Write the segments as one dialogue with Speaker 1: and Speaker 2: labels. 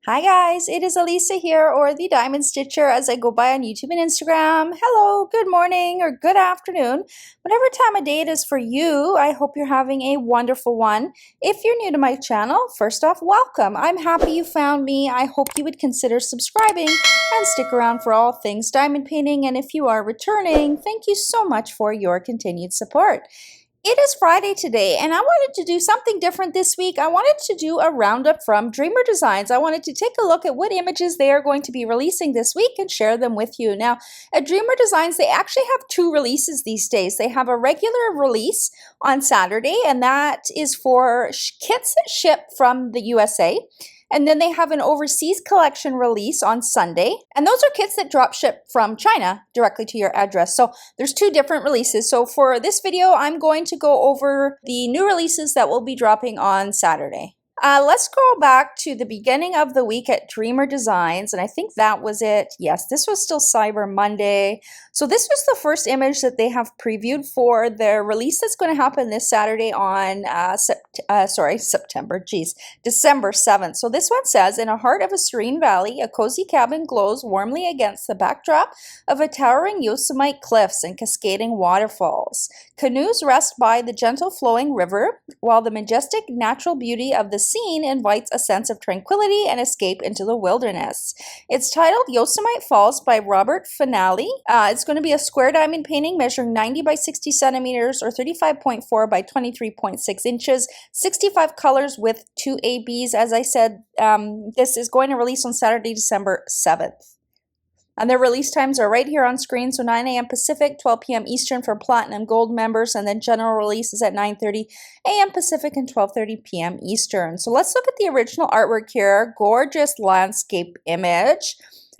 Speaker 1: Hi guys, it is Elisa here, or the Diamond Stitcher as I go by on YouTube and Instagram. Hello, good morning or good afternoon. Whatever time of day it is for you, I hope you're having a wonderful one. If you're new to my channel, first off, welcome. I'm happy you found me. I hope you would consider subscribing and stick around for all things diamond painting. And if you are returning, thank you so much for your continued support. It is Friday today, and I wanted to do something different this week. I wanted to do a roundup from Dreamer Designs. I wanted to take a look at what images they are going to be releasing this week and share them with you. Now, at Dreamer Designs, they actually have two releases these days. They have a regular release on Saturday, and that is for kits that ship from the USA. And then they have an overseas collection release on Sunday. And those are kits that drop ship from China directly to your address. So there's two different releases. So for this video, I'm going to go over the new releases that will be dropping on Saturday. Let's go back to the beginning of the week at Dreamer Designs, and I think that was it. Yes, this was still Cyber Monday. So this was the first image that they have previewed for their release that's going to happen this Saturday on December 7th. So this one says, in the heart of a serene valley, a cozy cabin glows warmly against the backdrop of a towering Yosemite cliffs and cascading waterfalls. Canoes rest by the gentle flowing river, while the majestic natural beauty of the scene invites a sense of tranquility and escape into the wilderness. It's titled Yosemite Falls by Robert Finale. It's going to be a square diamond painting measuring 90 by 60 centimeters or 35.4 by 23.6 inches, 65 colors with 2 ABs. As I said, this is going to release on Saturday, December 7th. And their release times are right here on screen, so 9 a.m. Pacific, 12 p.m. Eastern for Platinum Gold members, and then general release is at 9:30 a.m. Pacific and 12:30 p.m. Eastern. So let's look at the original artwork here. Gorgeous landscape image.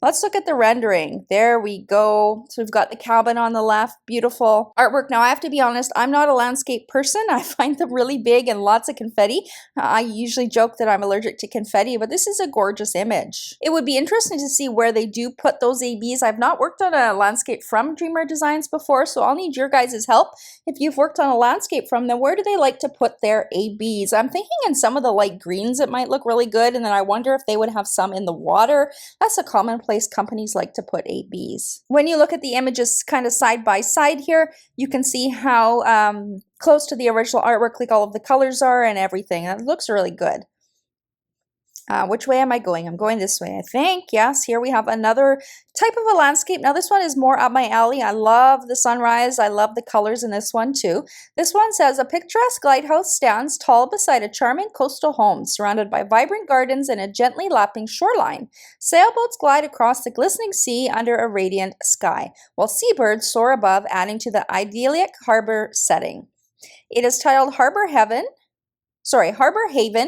Speaker 1: Let's look at the rendering. There we go. So we've got the cabin on the left. Beautiful artwork. Now, I have to be honest, I'm not a landscape person. I find them really big and lots of confetti. I usually joke that I'm allergic to confetti, but this is a gorgeous image. It would be interesting to see where they do put those ABs. I've not worked on a landscape from Dreamer Designs before, so I'll need your guys' help. If you've worked on a landscape from them, where do they like to put their ABs? I'm thinking in some of the light greens it might look really good, and then I wonder if they would have some in the water. That's a common place companies like to put ABs. When you look at the images kind of side by side here, you can see how close to the original artwork like all of the colors are and everything. It looks really good. Which way am I going? I'm going this way, I think. Yes, here we have another type of a landscape. Now, this one is more up my alley. I love the sunrise. I love the colors in this one, too. This one says, a picturesque lighthouse stands tall beside a charming coastal home, surrounded by vibrant gardens and a gently lapping shoreline. Sailboats glide across the glistening sea under a radiant sky, while seabirds soar above, adding to the idyllic harbor setting. It is titled Harbor Haven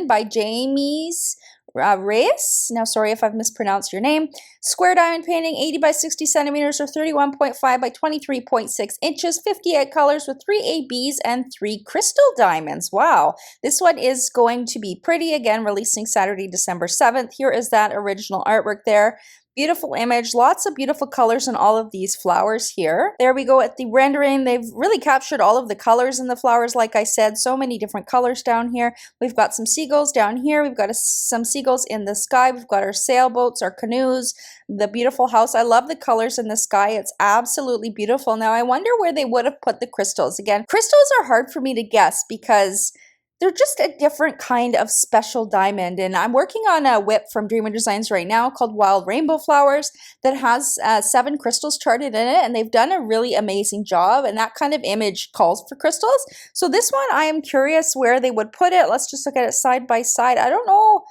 Speaker 1: by James Reyes. Now, sorry if I've mispronounced your name. Square diamond painting, 80 by 60 centimeters or 31.5 by 23.6 inches, 58 colors with 3 ABs and 3 crystal diamonds. Wow, this one is going to be pretty. Again, releasing Saturday, December 7th. Here is that original artwork there. Beautiful image, lots of beautiful colors in all of these flowers here. There we go at the rendering. They've really captured all of the colors in the flowers, like I said, so many different colors down here. We've got some seagulls down here. We've got some seagulls in the sky. We've got our sailboats, our canoes, the beautiful house. I love the colors in the sky. It's absolutely beautiful. Now, I wonder where they would have put the crystals. Again, crystals are hard for me to guess because they're just a different kind of special diamond. And I'm working on a whip from Dreamer Designs right now called Wild Rainbow Flowers that has 7 crystals charted in it. And they've done a really amazing job. And that kind of image calls for crystals. So this one, I am curious where they would put it. Let's just look at it side by side. I don't know.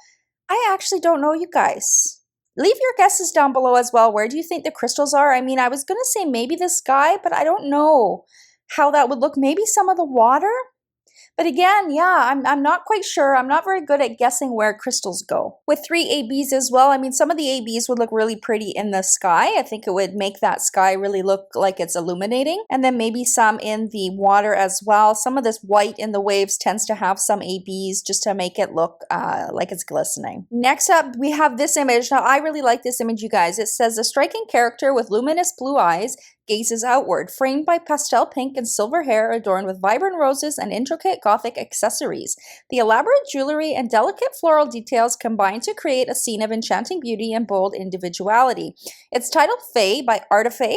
Speaker 1: I actually don't know, you guys. Leave your guesses down below as well. Where do you think the crystals are? I mean, I was going to say maybe the sky, but I don't know how that would look. Maybe some of the water? But again, yeah, I'm not quite sure. I'm not very good at guessing where crystals go. With 3 ABs as well, I mean, some of the ABs would look really pretty in the sky. I think it would make that sky really look like it's illuminating. And then maybe some in the water as well. Some of this white in the waves tends to have some ABs just to make it look like it's glistening. Next up, we have this image. Now, I really like this image, you guys. It says, a striking character with luminous blue eyes gazes outward, framed by pastel pink and silver hair adorned with vibrant roses and intricate Gothic accessories. The elaborate jewelry and delicate floral details combine to create a scene of enchanting beauty and bold individuality. It's titled Faye by Artifae.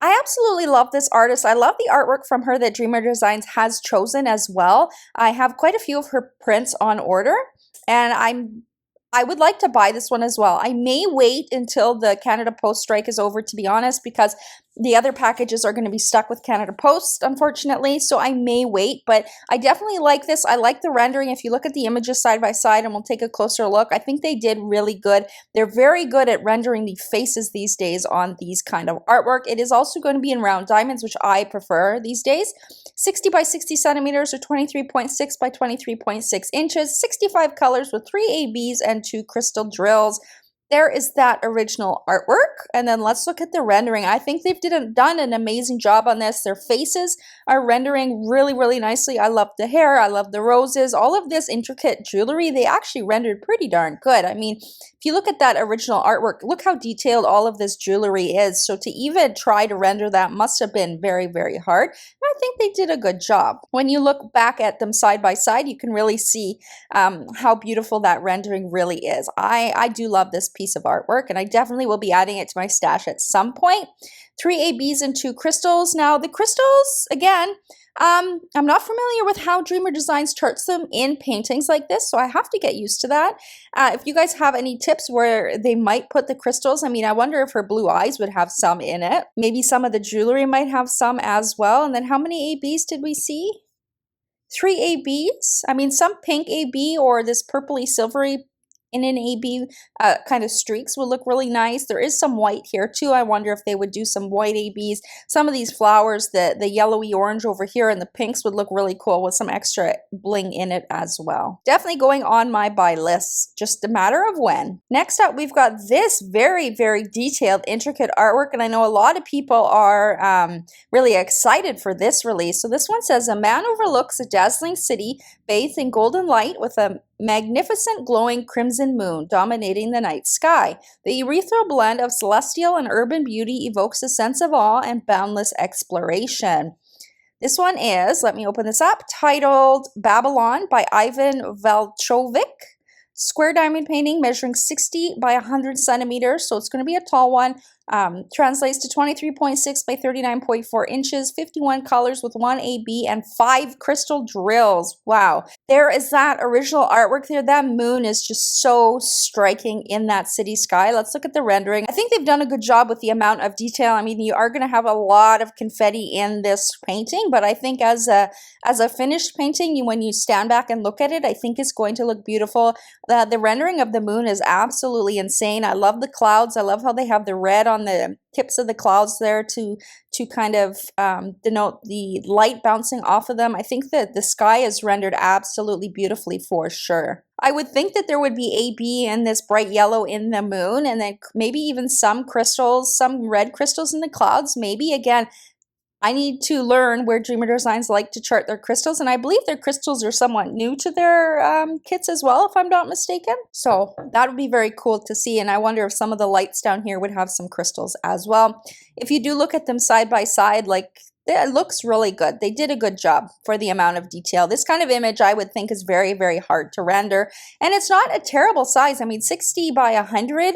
Speaker 1: I absolutely love this artist. I love the artwork from her that Dreamer Designs has chosen as well. I have quite a few of her prints on order, and I would like to buy this one as well. I may wait until the Canada Post strike is over, to be honest, because the other packages are going to be stuck with Canada Post, unfortunately, so I may wait, but I definitely like this. I like the rendering. If you look at the images side by side, and we'll take a closer look, I think they did really good. They're very good at rendering the faces these days on these kind of artwork. It is also going to be in round diamonds, which I prefer these days. 60 by 60 centimeters or 23.6 by 23.6 inches, 65 colors with 3 ABs and 2 crystal drills. There is that original artwork, and then let's look at the rendering. I think they've done an amazing job on this. Their faces are rendering really, really nicely. I love the hair. I love the roses. All of this intricate jewelry, they actually rendered pretty darn good. I mean, if you look at that original artwork, look how detailed all of this jewelry is. So to even try to render that must have been very, very hard. And I think they did a good job. When you look back at them side by side, you can really see how beautiful that rendering really is. I do love this piece of artwork, and I definitely will be adding it to my stash at some point. 3 ABs and 2 crystals. Now the crystals, again, I'm not familiar with how Dreamer Designs charts them in paintings like this, so I have to get used to that. If you guys have any tips where they might put the crystals, I mean, I wonder if her blue eyes would have some in it. Maybe some of the jewelry might have some as well. And then how many ABs did we see? 3 ABs. I mean, some pink AB or this purpley silvery in an AB kind of streaks would look really nice. There is some white here too. I wonder if they would do some white ABs. Some of these flowers, the yellowy orange over here and the pinks would look really cool with some extra bling in it as well. Definitely going on my buy list, just a matter of when. Next up, we've got this very, very detailed, intricate artwork, and I know a lot of people are really excited for this release. So this one says, a man overlooks a dazzling city bathed in golden light with a magnificent glowing crimson moon dominating the night sky. The ethereal blend of celestial and urban beauty evokes a sense of awe and boundless exploration. This one is, let me open this up, titled Babylon by Ivan Valchovic. Square diamond painting measuring 60 by 100 centimeters, so it's going to be a tall one. Translates to 23.6 by 39.4 inches, 51 colors with 1 AB and 5 crystal drills. Wow. There is that original artwork there. That moon is just so striking in that city sky. Let's look at the rendering. I think they've done a good job with the amount of detail. I mean, you are going to have a lot of confetti in this painting, but I think as a finished painting, when you stand back and look at it, I think it's going to look beautiful. The rendering of the moon is absolutely insane. I love the clouds. I love how they have the red on the tips of the clouds there to kind of denote the light bouncing off of them. I think that the sky is rendered absolutely beautifully for sure. I would think that there would be AB and this bright yellow in the moon, and then maybe even some crystals, some red crystals in the clouds. Maybe, again, I need to learn where Dreamer Designs like to chart their crystals, and I believe their crystals are somewhat new to their kits as well, if I'm not mistaken. So that would be very cool to see, and I wonder if some of the lights down here would have some crystals as well. If you do look at them side by side, like, it looks really good. They did a good job for the amount of detail. This kind of image I would think is very, very hard to render, and it's not a terrible size. I mean, 60 by 100,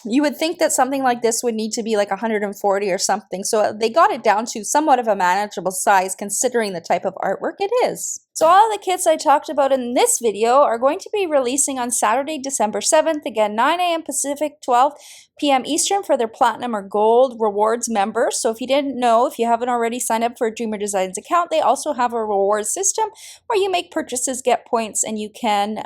Speaker 1: you would think that something like this would need to be like 140 or something. So they got it down to somewhat of a manageable size considering the type of artwork it is. So all the kits I talked about in this video are going to be releasing on Saturday, December 7th, again, 9 a.m. Pacific, 12 p.m. Eastern for their Platinum or Gold Rewards members. So if you didn't know, if you haven't already signed up for a Dreamer Designs account, they also have a reward system where you make purchases, get points, and you can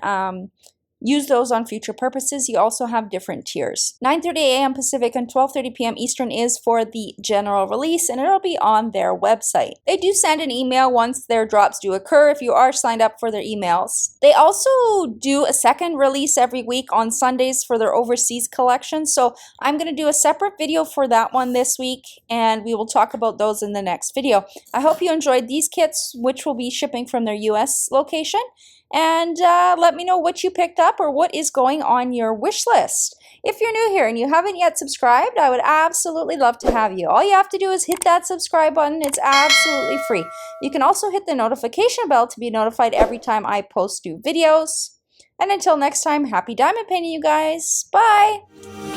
Speaker 1: use those on future purposes. You also have different tiers. 9:30 a.m. Pacific and 12:30 p.m. Eastern is for the general release, and it'll be on their website. They do send an email once their drops do occur if you are signed up for their emails. They also do a second release every week on Sundays for their overseas collection, so I'm going to do a separate video for that one this week, and we will talk about those in the next video. I hope you enjoyed these kits, which will be shipping from their US location. and let me know what you picked up or what is going on your wish list. If you're new here and you haven't yet subscribed, I would absolutely love to have you. All you have to do is hit that subscribe button. It's absolutely free. You can also hit the notification bell to be notified every time I post new videos. And until next time, happy diamond painting, you guys. Bye!